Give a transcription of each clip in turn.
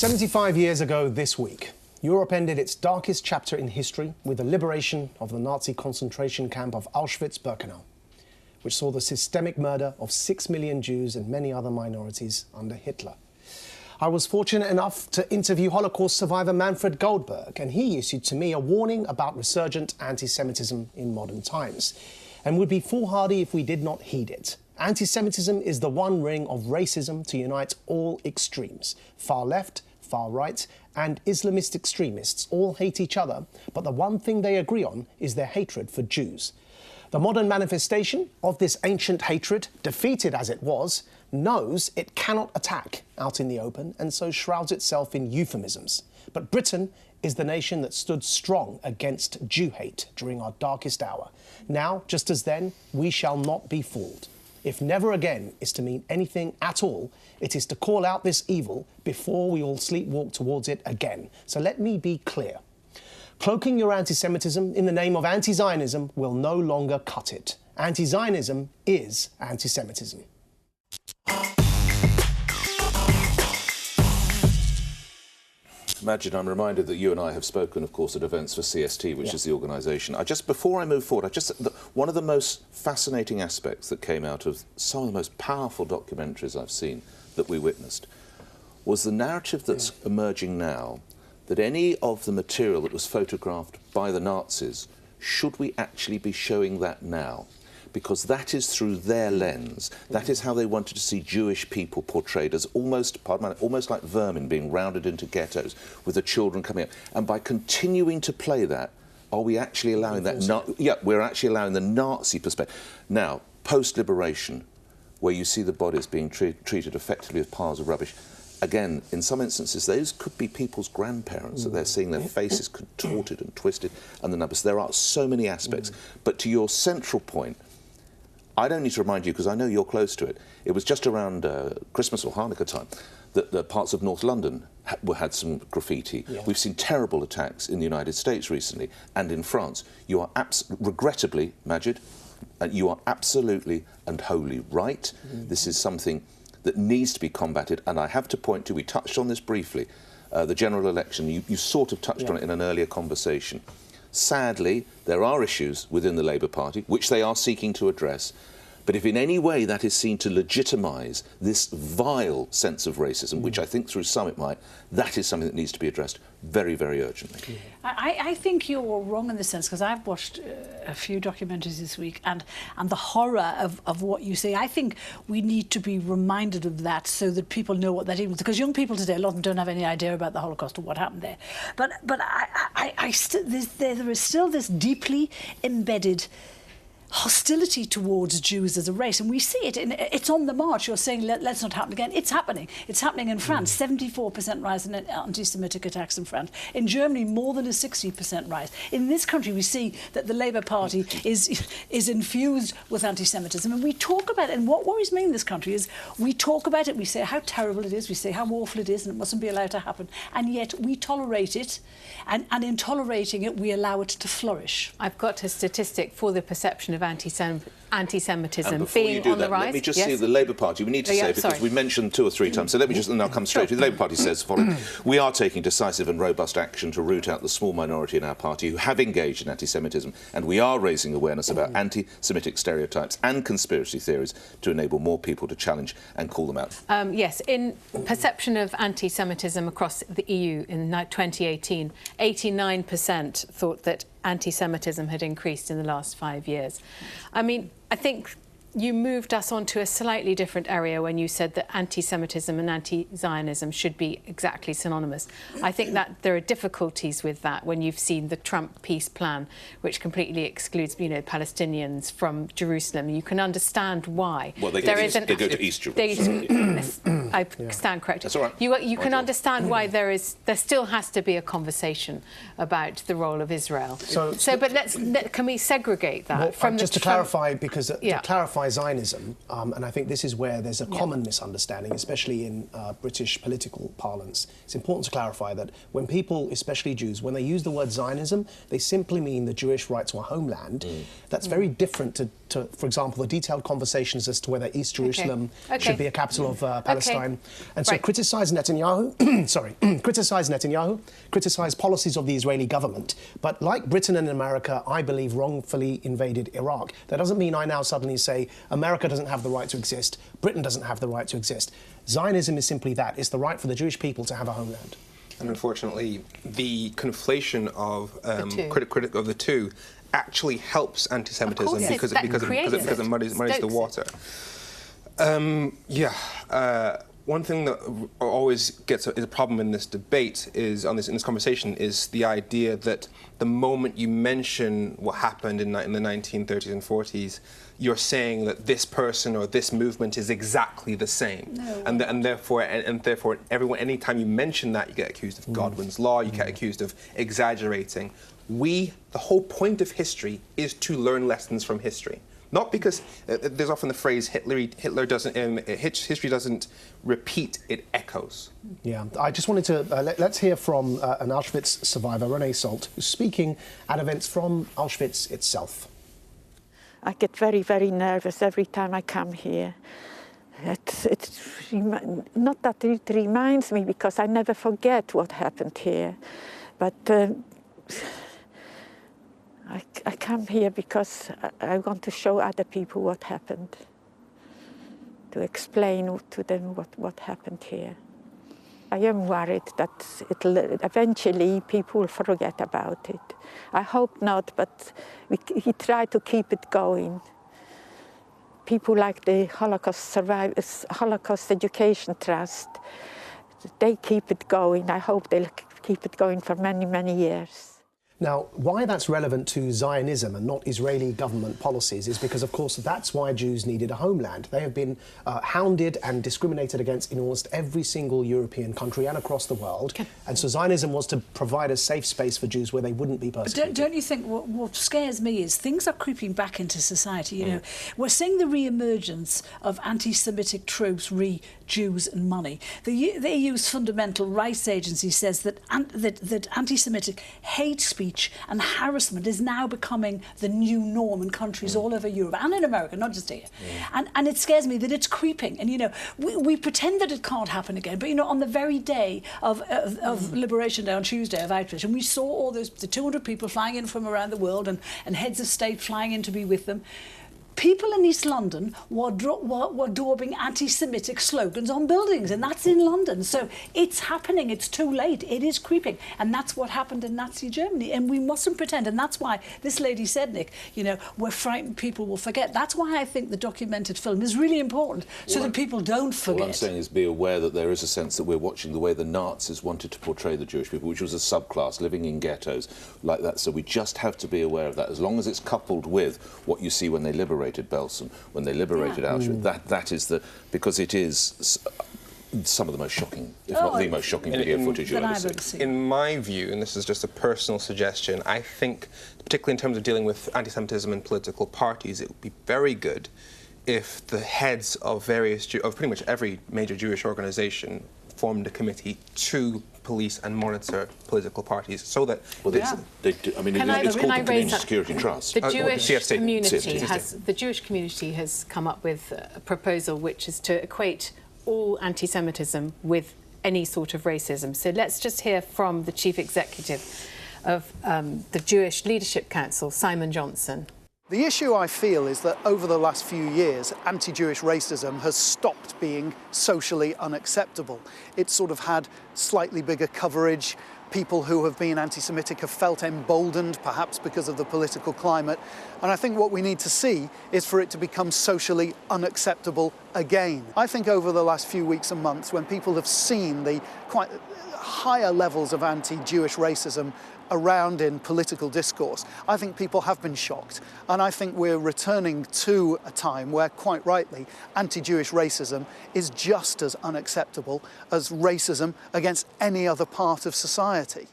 75 years ago this week, Europe ended its darkest chapter in history with the liberation of the Nazi concentration camp of Auschwitz-Birkenau, which saw the systemic murder of 6 million Jews and many other minorities under Hitler. I was fortunate enough to interview Holocaust survivor Manfred Goldberg, and he issued to me a warning about resurgent anti-Semitism in modern times, and would be foolhardy if we did not heed it. Anti-Semitism is the one ring of racism to unite all extremes. Far left, far right, and Islamist extremists all hate each other, but the one thing they agree on is their hatred for Jews. The modern manifestation of this ancient hatred, defeated as it was, knows it cannot attack out in the open and so shrouds itself in euphemisms. But Britain is the nation that stood strong against Jew hate during our darkest hour. Now, just as then, we shall not be fooled. If never again is to mean anything at all, it is to call out this evil before we all sleepwalk towards it again. So let me be clear. Cloaking your anti-Semitism in the name of anti-Zionism will no longer cut it. Anti-Zionism is anti-Semitism. Maajid, I'm reminded that you and I have spoken, of course, at events for CST, which is the organisation. Before I move forward, one of the most fascinating aspects that came out of some of the most powerful documentaries I've seen that we witnessed was the narrative that's emerging now that any of the material that was photographed by the Nazis, should we actually be showing that now? Because that is through their lens. That is how they wanted to see Jewish people portrayed as almost like vermin being rounded into ghettos with the children coming up. And by continuing to play that, are we actually allowing that? Yeah, we're actually allowing the Nazi perspective. Now, post-liberation, where you see the bodies being treated effectively as piles of rubbish, again, in some instances, those could be people's grandparents, that they're seeing their faces contorted and twisted, and the numbers. There are so many aspects. But to your central point, I don't need to remind you, because I know you're close to it. It was just around Christmas or Hanukkah time that the parts of North London had some graffiti. Yeah. We've seen terrible attacks in the United States recently and in France. You are regrettably, Maajid, you are absolutely and wholly right. This is something that needs to be combated, and I have to point to, we touched on this briefly, the general election. You sort of touched on it in an earlier conversation. Sadly, there are issues within the Labour Party, which they are seeking to address, but if in any way that is seen to legitimise this vile sense of racism, which I think through some it might, that is something that needs to be addressed very, very urgently. I think you're wrong in this sense, because I've watched a few documentaries this week, and the horror of what you say. I think we need to be reminded of that so that people know what that is, because young people today, a lot of them don't have any idea about the Holocaust or what happened there. But there is still this deeply embedded hostility towards Jews as a race, and we see it. It's on the march. You're saying let's not happen again. It's happening. It's happening in France. 74% rise in anti-Semitic attacks in France. In Germany, more than a 60% rise. In this country, we see that the Labour Party is infused with anti-Semitism, and we talk about it. And what worries me in this country is we talk about it. We say how terrible it is. We say how awful it is, and it mustn't be allowed to happen. And yet we tolerate it, and in tolerating it, we allow it to flourish. I've got a statistic for the perception of anti-Semitism being on the rise. Let me just see the Labour Party. We need to say, because we mentioned 2 or 3 times, so let me just, and I'll come straight to the Labour Party says the following. We are taking decisive and robust action to root out the small minority in our party who have engaged in anti-Semitism, and we are raising awareness about anti-Semitic stereotypes and conspiracy theories to enable more people to challenge and call them out. Yes, in perception of anti-Semitism across the EU in 2018, 89% thought that anti-Semitism had increased in the last 5 years. I mean, I think you moved us onto a slightly different area when you said that anti-Semitism and anti-Zionism should be exactly synonymous. I think that there are difficulties with that when you've seen the Trump peace plan, which completely excludes, Palestinians from Jerusalem. You can understand why. Well, they go to East Jerusalem. I stand corrected. That's all right. You can understand why there still has to be a conversation about the role of Israel. But can we segregate that from just to clarify, because to clarify Zionism, and I think this is where there's a common misunderstanding, especially in British political parlance. It's important to clarify that when people, especially Jews, when they use the word Zionism, they simply mean the Jewish right to a homeland. That's very different to to, for example, the detailed conversations as to whether East Jerusalem should be a capital of Palestine. And so criticise Netanyahu, criticise Netanyahu, criticise policies of the Israeli government. But like Britain and America, I believe wrongfully invaded Iraq. That doesn't mean I now suddenly say America doesn't have the right to exist, Britain doesn't have the right to exist. Zionism is simply that. It's the right for the Jewish people to have a homeland. And unfortunately, the conflation of critic of the two actually helps anti-Semitism because it muddies the water. One thing that always is a problem in this debate is in this conversation is the idea that the moment you mention what happened in the 1930s and 40s, you're saying that this person or this movement is exactly the same, and therefore everyone, anytime you mention that, you get accused of Godwins Law, you get accused of exaggerating. The whole point of history is to learn lessons from history. Not because there's often the phrase history doesn't repeat, it echoes. Yeah, I just wanted to let's hear from an Auschwitz survivor, Renee Salt, who's speaking at events from Auschwitz itself. I get very, very nervous every time I come here. Not that it reminds me, because I never forget what happened here, but I come here because I want to show other people what happened, to explain to them what happened here. I am worried that eventually people will forget about it. I hope not, but we try to keep it going. People like the Holocaust Education Trust, they keep it going. I hope they'll keep it going for many, many years. Now, why that's relevant to Zionism and not Israeli government policies is because, of course, that's why Jews needed a homeland. They have been hounded and discriminated against in almost every single European country and across the world. And so Zionism was to provide a safe space for Jews where they wouldn't be persecuted. But don't you think what scares me is things are creeping back into society? You know, we're seeing the re-emergence of anti-Semitic tropes, Jews and money. The EU's Fundamental Rights Agency says that anti-Semitic hate speech and harassment is now becoming the new norm in countries all over Europe and in America, not just here. And it scares me that it's creeping. And, you know, we pretend that it can't happen again. But, you know, on the very day of Liberation Day, on Tuesday, of Auschwitz, and we saw all the 200 people flying in from around the world and heads of state flying in to be with them. People in East London were daubing anti-Semitic slogans on buildings, and that's in London. So it's happening. It's too late. It is creeping. And that's what happened in Nazi Germany. And we mustn't pretend. And that's why this lady said, Nick, you know, we're frightened people will forget. That's why I think the documented film is really important, so that people don't forget. What I'm saying is be aware that there is a sense that we're watching the way the Nazis wanted to portray the Jewish people, which was a subclass living in ghettos like that. So we just have to be aware of that. As long as it's coupled with what you see when they liberated Belsen, when they liberated Auschwitz, that is because it is some of the most shocking, if not the most shocking video footage you've ever seen. In my view, and this is just a personal suggestion, I think, particularly in terms of dealing with anti-Semitism in political parties, it would be very good if the heads of pretty much every major Jewish organisation formed a committee to police and monitor political parties, so that they do. I mean, it's called the Community Security Trust. The Jewish community has come up with a proposal which is to equate all anti-Semitism with any sort of racism. So let's just hear from the chief executive of the Jewish Leadership Council, Simon Johnson. The issue, I feel, is that over the last few years, anti-Jewish racism has stopped being socially unacceptable. It's sort of had slightly bigger coverage. People who have been anti-Semitic have felt emboldened, perhaps because of the political climate. And I think what we need to see is for it to become socially unacceptable again. I think over the last few weeks and months, when people have seen the quite higher levels of anti-Jewish racism around in political discourse, I think people have been shocked. And I think we're returning to a time where, quite rightly, anti-Jewish racism is just as unacceptable as racism against any other part of society.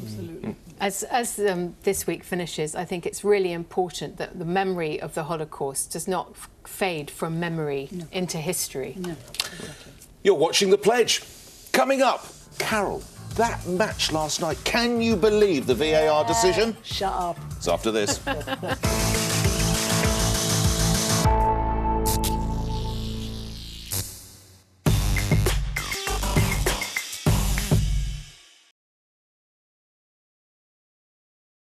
Absolutely. As this week finishes, I think it's really important that the memory of the Holocaust does not fade from memory into history. No, exactly. You're watching The Pledge. Coming up, Carol, that match last night, can you believe the VAR decision? Shut up. It's after this.